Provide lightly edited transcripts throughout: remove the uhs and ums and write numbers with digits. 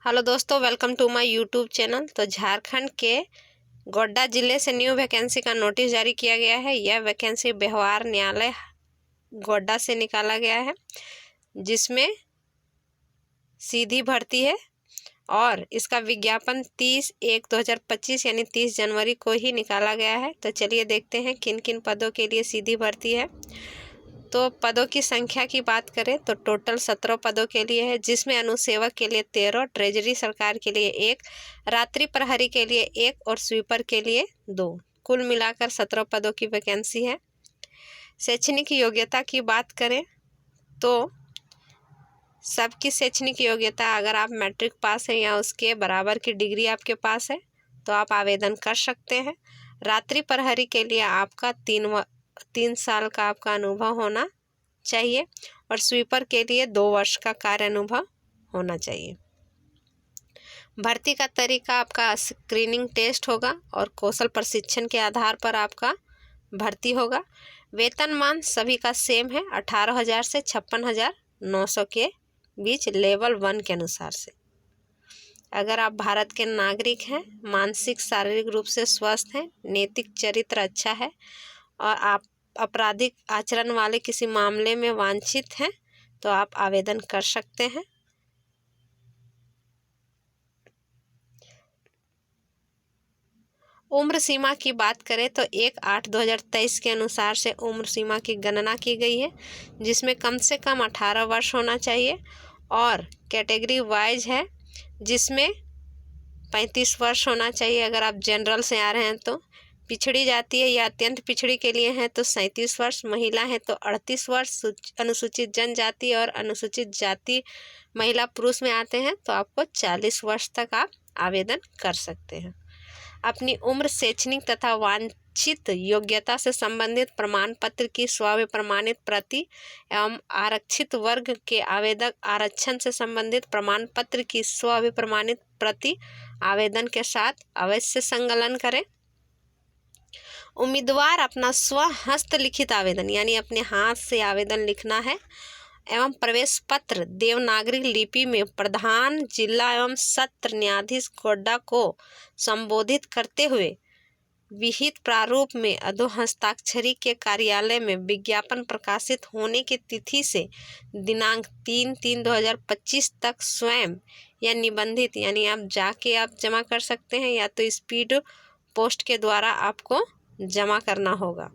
Hello दोस्तों, welcome to my YouTube channel. तो झारखंड के गोड्डा जिले से न्यू वैकेंसी का नोटिस जारी किया गया है। यह वैकेंसी व्यवहार न्यायालय गोड्डा से निकाला गया है, जिसमें सीधी भर्ती है और इसका विज्ञापन 30/1/2025 यानी 30 जनवरी को ही निकाला गया है। तो चलिए देखते हैं किन किन पदों के लिए सीधी भर्ती है। तो पदों की संख्या की बात करें तो टोटल 17 पदों के लिए है, जिसमें अनुसेवक के लिए 13, ट्रेजरी सरकार के लिए 1, रात्रि प्रहरी के लिए 1 और स्वीपर के लिए 2। कुल मिलाकर 17 पदों की वैकेंसी है। शैक्षणिक योग्यता की बात करें तो सबकी शैक्षणिक योग्यता, अगर आप मैट्रिक पास हैं या उसके बराबर की डिग्री आपके पास है तो आप आवेदन कर सकते हैं। रात्रि प्रहरी के लिए आपका 3 साल का आपका अनुभव होना चाहिए और स्वीपर के लिए 2 वर्ष का कार्य अनुभव होना चाहिए। भर्ती का तरीका आपका स्क्रीनिंग टेस्ट होगा और कौशल प्रशिक्षण के आधार पर आपका भर्ती होगा। वेतनमान सभी का सेम है, 18,000 से 56,900 के बीच लेवल 1 के अनुसार से। अगर आप भारत के नागरिक हैं, मानसिक शारीरिक रूप से स्वस्थ हैं, नैतिक चरित्र अच्छा है और आप आपराधिक आचरण वाले किसी मामले में वांछित हैं तो आप आवेदन कर सकते हैं। उम्र सीमा की बात करें तो 1/8/2023 के अनुसार से उम्र सीमा की गणना की गई है, जिसमें कम से कम 18 वर्ष होना चाहिए और कैटेगरी वाइज है, जिसमें 35 वर्ष होना चाहिए अगर आप जनरल से आ रहे हैं तो। पिछड़ी जाति है या अत्यंत पिछड़ी के लिए है तो 37 वर्ष, महिला है तो 38 वर्ष, अनुसूचित जनजाति और अनुसूचित जाति महिला पुरुष में आते हैं तो आपको 40 वर्ष तक आप आवेदन कर सकते हैं। अपनी उम्र, शैक्षणिक तथा वांछित योग्यता से संबंधित प्रमाण पत्र की स्वप्रमाणित प्रति एवं आरक्षित वर्ग के आवेदक आरक्षण से संबंधित प्रमाण पत्र की स्वप्रमाणित प्रति आवेदन के साथ अवश्य संकलन करें। उम्मीदवार अपना स्वहस्त लिखित आवेदन यानी अपने हाथ से आवेदन लिखना है एवं प्रवेश पत्र देवनागरी लिपि में प्रधान जिला एवं सत्र न्यायाधीश गोड्डा को संबोधित करते हुए विहित प्रारूप में अधोहस्ताक्षरी के कार्यालय में विज्ञापन प्रकाशित होने की तिथि से दिनांक 3/3/2025 तक स्वयं या निबंधित यानी आप जाके आप जमा कर सकते हैं या तो स्पीड पोस्ट के द्वारा आपको जमा करना होगा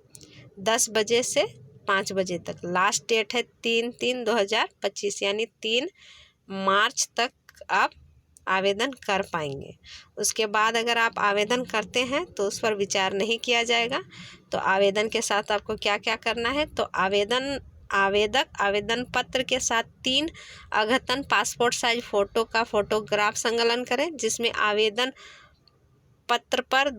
10 बजे से 5 बजे तक। लास्ट डेट है 3/3/2025 यानी 3 मार्च तक आप आवेदन कर पाएंगे। उसके बाद अगर आप आवेदन करते हैं तो उस पर विचार नहीं किया जाएगा। तो आवेदन के साथ आपको क्या क्या करना है, तो आवेदक आवेदन पत्र के साथ 3 अद्यतन पासपोर्ट साइज फ़ोटो का फोटोग्राफ संकलन करें, जिसमें आवेदन पत्र पर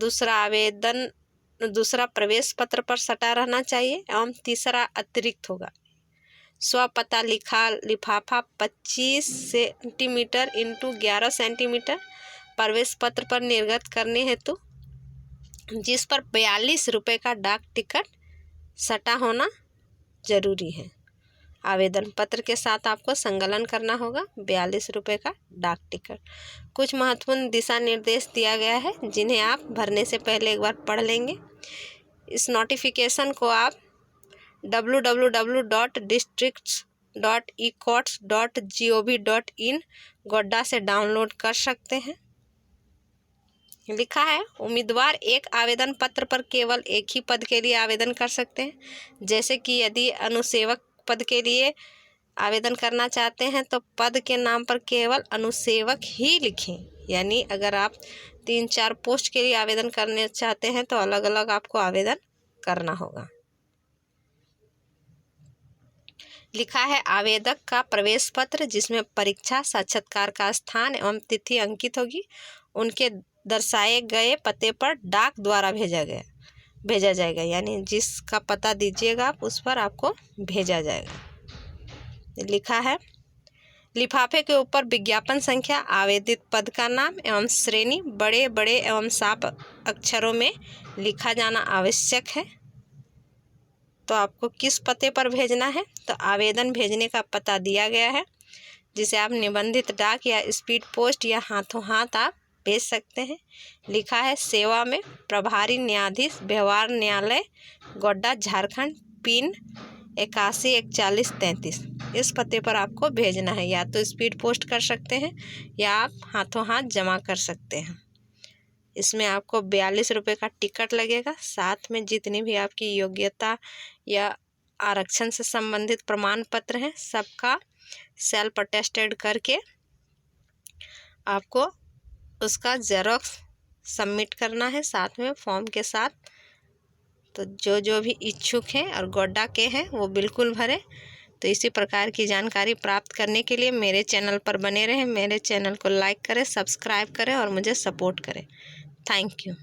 दूसरा प्रवेश पत्र पर सटा रहना चाहिए एवं तीसरा अतिरिक्त होगा। स्वपता लिखा लिफाफा 25 सेंटीमीटर इंटू 11 सेंटीमीटर प्रवेश पत्र पर निर्गत करने हेतु जिस पर 42 रुपये का डाक टिकट सटा होना जरूरी है। आवेदन पत्र के साथ आपको संकलन करना होगा 42 रुपये का डाक टिकट। कुछ महत्वपूर्ण दिशा निर्देश दिया गया है, जिन्हें आप भरने से पहले एक बार पढ़ लेंगे। इस नोटिफिकेशन को आप www.districts.ecourts.gov.in गोड्डा से डाउनलोड कर सकते हैं। लिखा है, उम्मीदवार एक आवेदन पत्र पर केवल एक ही पद के लिए आवेदन कर सकते हैं। जैसे कि यदि अनुसेवक पद के लिए आवेदन करना चाहते हैं तो पद के नाम पर केवल अनुसेवक ही लिखें, यानी अगर आप 3-4 पोस्ट के लिए आवेदन करने चाहते हैं तो अलग अलग आपको आवेदन करना होगा। लिखा है, आवेदक का प्रवेश पत्र जिसमें परीक्षा साक्षात्कार का स्थान एवं तिथि अंकित होगी, उनके दर्शाए गए पते पर डाक द्वारा भेजा जाएगा, यानी जिसका पता दीजिएगा आप उस पर आपको भेजा जाएगा। लिखा है, लिफाफे के ऊपर विज्ञापन संख्या, आवेदित पद का नाम एवं श्रेणी बड़े बड़े एवं साफ अक्षरों में लिखा जाना आवश्यक है। तो आपको किस पते पर भेजना है, तो आवेदन भेजने का पता दिया गया है, जिसे आप निबंधित डाक या स्पीड पोस्ट या हाथों हाथ आप भेज सकते हैं। लिखा है सेवा में प्रभारी न्यायाधीश व्यवहार न्यायालय गोड्डा झारखंड पिन 814133। इस पते पर आपको भेजना है। या तो स्पीड पोस्ट कर सकते हैं या आप हाथों हाथ जमा कर सकते हैं। इसमें आपको 42 रुपये का टिकट लगेगा। साथ में जितनी भी आपकी योग्यता या आरक्षण से संबंधित प्रमाण पत्र हैं सबका सेल्फ अटेस्टेड करके आपको उसका जेरोक्स सबमिट करना है साथ में फॉर्म के साथ। तो जो भी इच्छुक हैं और गोड्डा के हैं वो बिल्कुल भरें। तो इसी प्रकार की जानकारी प्राप्त करने के लिए मेरे चैनल पर बने रहें। मेरे चैनल को लाइक करें, सब्सक्राइब करें और मुझे सपोर्ट करें। Thank you.